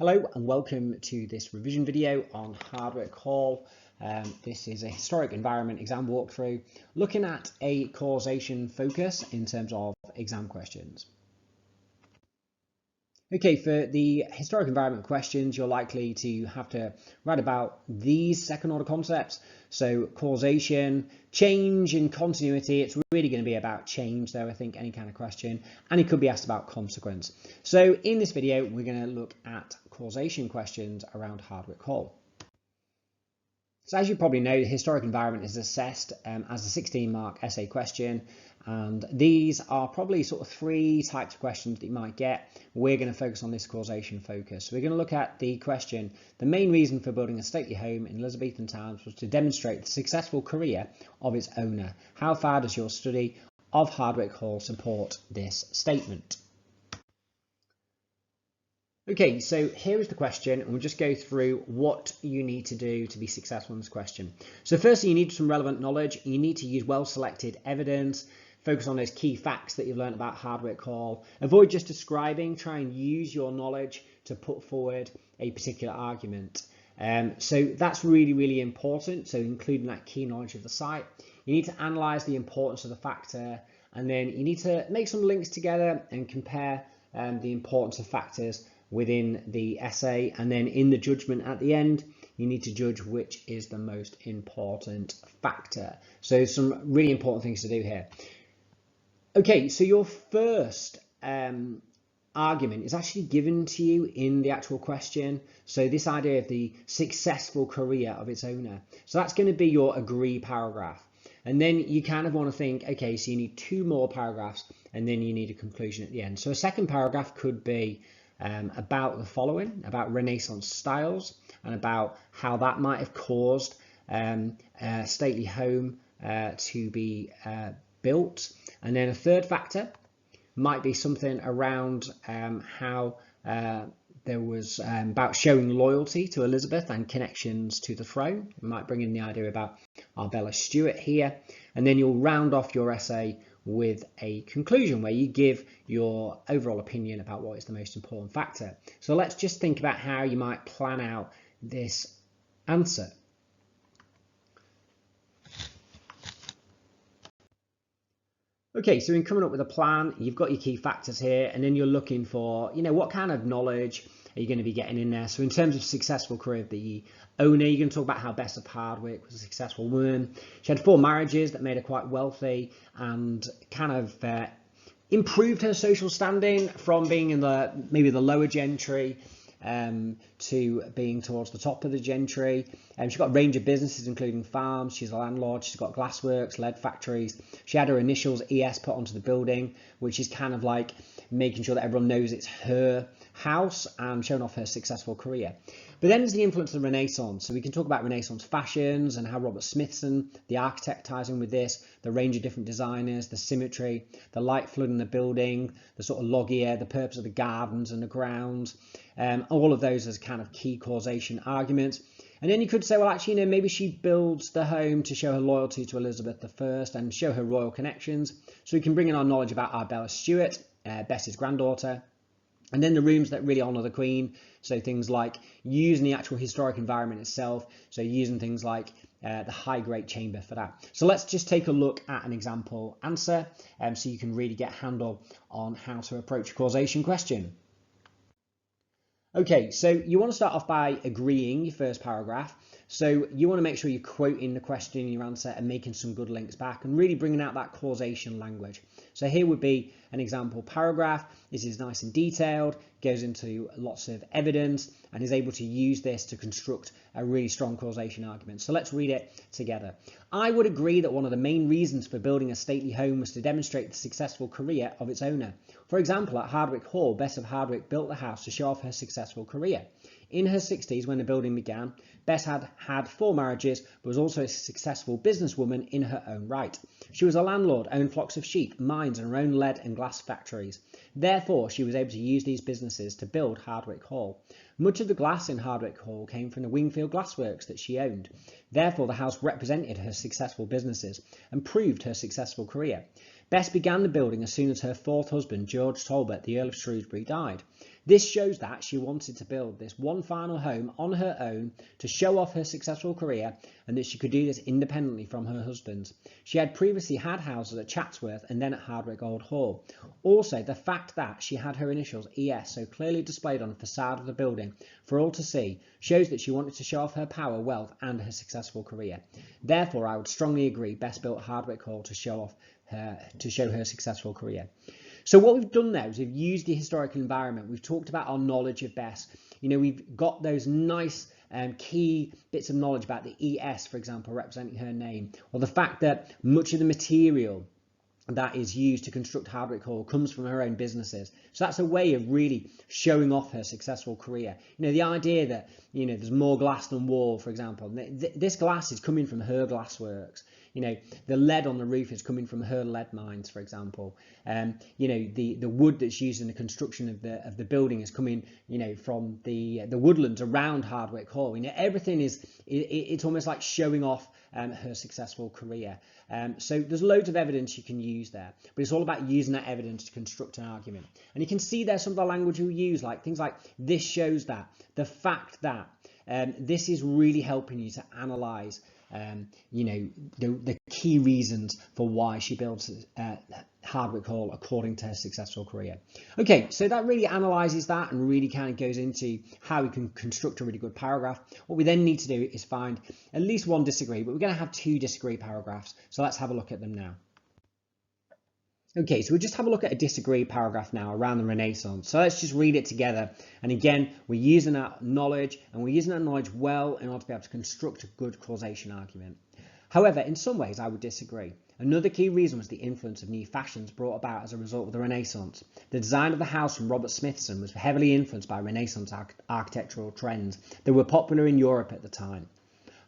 Hello and welcome to this revision video on Hardwick Hall. This is a historic environment exam walkthrough looking at a causation focus in terms of exam questions. Okay, for the historic environment questions, you're likely to have to write about these second order concepts. So causation, change and continuity. It's really going to be about change though, I think, any kind of question. And it could be asked about consequence. So in this video, we're going to look at causation questions around Hardwick Hall. So as you probably know, the historic environment is assessed as a 16-mark essay question, and these are probably sort of three types of questions that you might get. We're going to focus on this causation focus. So we're going to look at the question, the main reason for building a stately home in Elizabethan times was to demonstrate the successful career of its owner. How far does your study of Hardwick Hall support this statement? Okay, so here is the question, and we'll just go through what you need to do to be successful in this question. So firstly, you need some relevant knowledge. You need to use well-selected evidence, focus on those key facts that you've learned about Hardwick Hall. Avoid just describing, try and use your knowledge to put forward a particular argument. So that's really, really important. So including that key knowledge of the site. You need to analyse the importance of the factor, and then you need to make some links together and compare the importance of factors within the essay, and then in the judgment at the end you need to judge which is the most important factor. So some really important things to do here. Okay, so your first argument is actually given to you in the actual question. So this idea of the successful career of its owner, so that's going to be your agree paragraph. And then you kind of want to think, okay, so you need two more paragraphs and then you need a conclusion at the end. So a second paragraph could be about the following, about Renaissance styles and about how that might have caused a stately home to be built. And then a third factor might be something around how there was about showing loyalty to Elizabeth and connections to the throne. We might bring in the idea about Arbella Stewart here. And then you'll round off your essay with a conclusion where you give your overall opinion about what is the most important factor. So let's just think about how you might plan out this answer. Okay, so in coming up with a plan, you've got your key factors here, and then you're looking for, what kind of knowledge are you going to be getting in there? So in terms of successful career of the owner, you're going to talk about how Bess of Hardwick was a successful woman. She had 4 marriages that made her quite wealthy and kind of improved her social standing from being in maybe the lower gentry to being towards the top of the gentry. She's got a range of businesses, including farms. She's a landlord. She's got glassworks, lead factories. She had her initials ES put onto the building, which is kind of like making sure that everyone knows it's her house and showing off her successful career. But then there's the influence of the Renaissance. So we can talk about Renaissance fashions and how Robert Smithson, the architect, ties in with this, the range of different designers, the symmetry, the light flooding the building, the sort of log ear, the purpose of the gardens and the grounds, all of those as kind of key causation arguments. And then you could say, well, actually, maybe she builds the home to show her loyalty to Elizabeth I and show her royal connections. So we can bring in our knowledge about Arbella Stewart, Bess's granddaughter. And then the rooms that really honour the Queen, so things like using the actual historic environment itself, so using things like the high great chamber for that. So let's just take a look at an example answer so you can really get a handle on how to approach a causation question. Okay, so you want to start off by agreeing your first paragraph. So you want to make sure you're quoting the question in your answer and making some good links back and really bringing out that causation language. So here would be an example paragraph. This is nice and detailed, goes into lots of evidence and is able to use this to construct a really strong causation argument. So let's read it together. I would agree that one of the main reasons for building a stately home was to demonstrate the successful career of its owner. For example, at Hardwick Hall, Bess of Hardwick built the house to show off her successful career. In her 60s, when the building began, Bess had had 4 marriages, but was also a successful businesswoman in her own right. She was a landlord, owned flocks of sheep, mines, and her own lead and glass factories. Therefore, she was able to use these businesses to build Hardwick Hall. Much of the glass in Hardwick Hall came from the Wingfield glassworks that she owned. Therefore, the house represented her successful businesses and proved her successful career. Bess began the building as soon as her 4th husband, George Talbot, the Earl of Shrewsbury, died. This shows that she wanted to build this one final home on her own to show off her successful career, and that she could do this independently from her husband. She had previously had houses at Chatsworth and then at Hardwick Hall. Also, the fact that she had her initials ES so clearly displayed on the facade of the building for all to see shows that she wanted to show off her power, wealth and her successful career. Therefore, I would strongly agree Bess built Hardwick Hall to show her successful career. So what we've done there is we've used the historical environment. We've talked about our knowledge of Bess. We've got those nice key bits of knowledge about the ES, for example, representing her name, or the fact that much of the material that is used to construct Hardwick Hall comes from her own businesses. So that's a way of really showing off her successful career. The idea that, there's more glass than wall, for example. This glass is coming from her glassworks. The lead on the roof is coming from her lead mines, for example. The wood that's used in the construction of the building is coming, from the woodlands around Hardwick Hall. Everything it's almost like showing off her successful career. So there's loads of evidence you can use there, but it's all about using that evidence to construct an argument. And you can see there some of the language we use, like things like this shows that, the fact that, this is really helping you to analyze the key reasons for why she built Hardwick Hall according to her successful career. Okay, so that really analyzes that and really kind of goes into how we can construct a really good paragraph. What we then need to do is find at least one disagree, but we're going to have 2 disagree paragraphs. So let's have a look at them now. Okay, so we'll just have a look at a disagree paragraph now around the Renaissance. So let's just read it together. And again, we're using that knowledge, and we're using that knowledge well in order to be able to construct a good causation argument. However, in some ways, I would disagree. Another key reason was the influence of new fashions brought about as a result of the Renaissance. The design of the house from Robert Smithson was heavily influenced by Renaissance architectural trends that were popular in Europe at the time.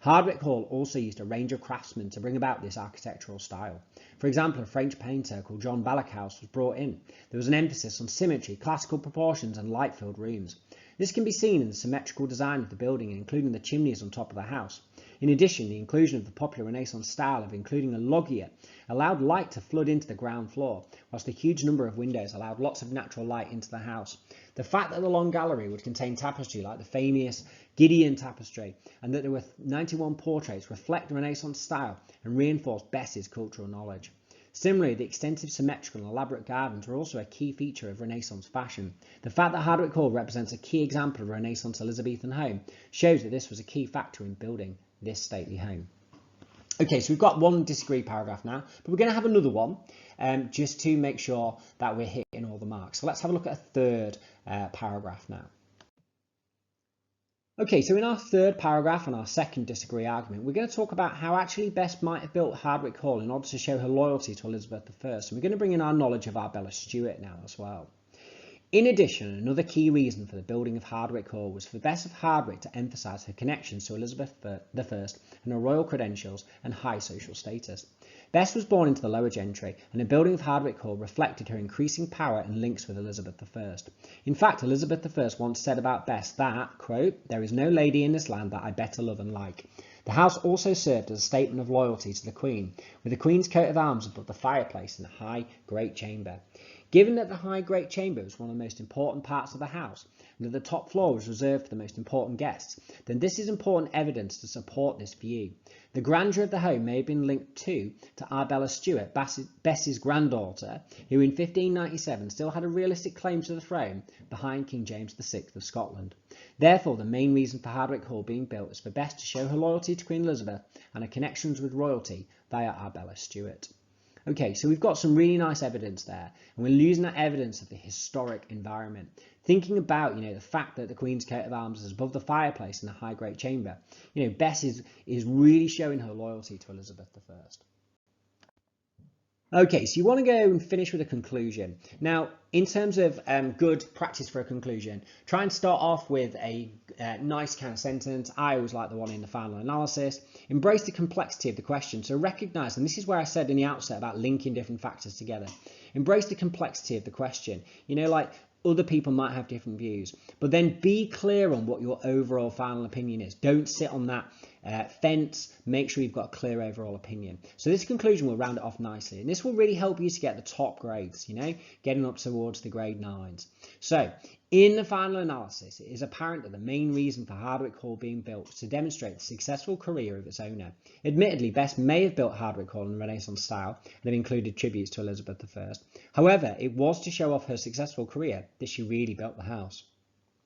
Hardwick Hall also used a range of craftsmen to bring about this architectural style. For example, a French painter called John Balakhouse was brought in. There was an emphasis on symmetry, classical proportions and light-filled rooms. This can be seen in the symmetrical design of the building, including the chimneys on top of the house. In addition, the inclusion of the popular Renaissance style of including a loggia allowed light to flood into the ground floor, whilst a huge number of windows allowed lots of natural light into the house. The fact that the long gallery would contain tapestry like the famous Gideon tapestry, and that there were 91 portraits reflect the Renaissance style and reinforce Bess's cultural knowledge. Similarly, the extensive symmetrical and elaborate gardens were also a key feature of Renaissance fashion. The fact that Hardwick Hall represents a key example of a Renaissance Elizabethan home shows that this was a key factor in building this stately home. Okay, so we've got one disagree paragraph now, but we're going to have another one just to make sure that we're hitting all the marks. So let's have a look at a third paragraph now. Okay, so in our third paragraph and our second disagree argument, we're going to talk about how actually Bess might have built Hardwick Hall in order to show her loyalty to Elizabeth I. And we're going to bring in our knowledge of Arbella Stuart now as well. In addition, another key reason for the building of Hardwick Hall was for Bess of Hardwick to emphasise her connections to Elizabeth I and her royal credentials and high social status. Bess was born into the lower gentry, and the building of Hardwick Hall reflected her increasing power and links with Elizabeth I. In fact, Elizabeth I once said about Bess that, quote, "There is no lady in this land that I better love and like." The house also served as a statement of loyalty to the Queen, with the Queen's coat of arms above the fireplace in the high great chamber. Given that the high great chamber was one of the most important parts of the house, and that the top floor was reserved for the most important guests, then this is important evidence to support this view. The grandeur of the home may have been linked to Arbella Stuart, Bess's granddaughter, who in 1597 still had a realistic claim to the throne behind King James VI of Scotland. Therefore, the main reason for Hardwick Hall being built is for Bess to show her loyalty to Queen Elizabeth and her connections with royalty via Arbella Stuart. Okay, so we've got some really nice evidence there, and we're using that evidence of the historic environment. Thinking about, the fact that the Queen's coat of arms is above the fireplace in the high great chamber, Bess is really showing her loyalty to Elizabeth I. Okay, so you want to go and finish with a conclusion. Now, in terms of good practice for a conclusion, try and start off with a nice kind of sentence. I always like the one in the final analysis. Embrace the complexity of the question. So recognise, and this is where I said in the outset about linking different factors together. Embrace the complexity of the question. Like other people might have different views, but then be clear on what your overall final opinion is. Don't sit on that fence. Make sure you've got a clear overall opinion. So this conclusion will round it off nicely, and this will really help you to get the top grades, getting up towards the grade 9s. So In the final analysis, it is apparent that the main reason for Hardwick Hall being built was to demonstrate the successful career of its owner. Admittedly, Best may have built Hardwick Hall in the Renaissance style and have included tributes to Elizabeth I. However, it was to show off her successful career that she really built the house.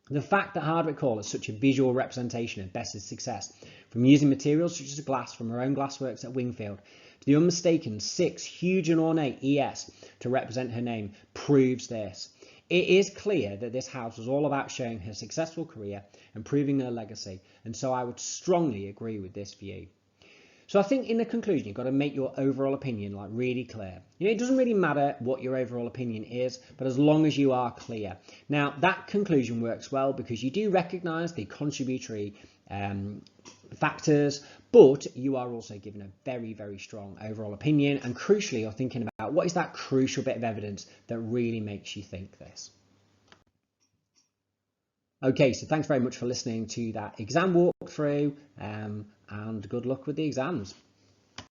The fact that Hardwick Hall is such a visual representation of Best's success, from using materials such as glass from her own glassworks at Wingfield to the unmistaken 6 huge and ornate ES to represent her name, proves this. It is clear that this house was all about showing her successful career and proving her legacy, and so I would strongly agree with this view. So I think in the conclusion, you've got to make your overall opinion really clear. It doesn't really matter what your overall opinion is, but as long as you are clear. Now, that conclusion works well because you do recognise the contributory factors, but you are also given a very, very strong overall opinion, and crucially, you're thinking about what is that crucial bit of evidence that really makes you think this. Okay, so thanks very much for listening to that exam walkthrough, and good luck with the exams.